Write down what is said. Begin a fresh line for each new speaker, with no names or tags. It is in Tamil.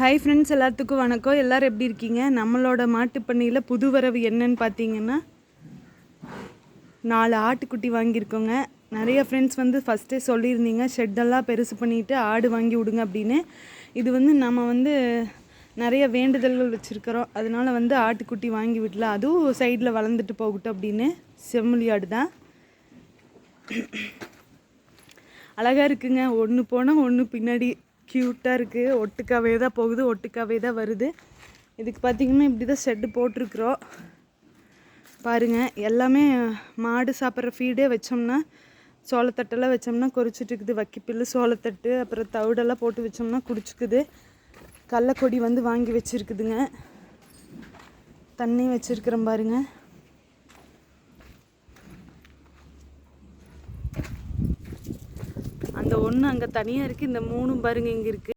ஹாய் ஃப்ரெண்ட்ஸ், எல்லாத்துக்கும் வணக்கம். எல்லோரும் எப்படி இருக்கீங்க? நம்மளோட மாட்டுப்பண்ணையில் புது வரவு என்னன்னு பார்த்தீங்கன்னா 4 ஆட்டுக்குட்டி வாங்கியிருக்கோங்க. நிறைய ஃப்ரெண்ட்ஸ் ஃபஸ்ட்டே சொல்லியிருந்தீங்க ஷெட்டெல்லாம் பெருசு பண்ணிவிட்டு ஆடு வாங்கி விடுங்க அப்படின்னு. இது நம்ம நிறைய வேண்டுதல்கள் வச்சுருக்கிறோம். அதனால் ஆட்டுக்குட்டி வாங்கி விடல, அதுவும் சைடில் வளர்ந்துட்டு போகட்டும் அப்படின்னு. செம்மொழி ஆடு தான், அழகாக இருக்குங்க. ஒன்று போனால் ஒன்று பின்னாடி க்யூட்டாக இருக்குது. ஒட்டுக்காவே தான் போகுது, ஒட்டுக்காவே தான் வருது. இதுக்கு பார்த்திங்கன்னா இப்படி தான் ஷெட்டு போட்டிருக்குறோம் பாருங்கள். எல்லாமே மாடு சாப்பிட்ற ஃபீடே வச்சோம்னா, சோளத்தட்டெல்லாம் வச்சோம்னா குறிச்சிட்டு இருக்குது. வக்கிப்பில்லு, சோளத்தட்டு, அப்புறம் தவிடெல்லாம் போட்டு வச்சோம்னா குடிச்சிக்குது. கடலக்கொடி வாங்கி வச்சுருக்குதுங்க. தண்ணி வச்சுருக்கிறேன் பாருங்கள். அந்த ஒன்று அங்கே தனியாக இருக்குது, இந்த 3 பாருங்கள் இங்கே இருக்குது.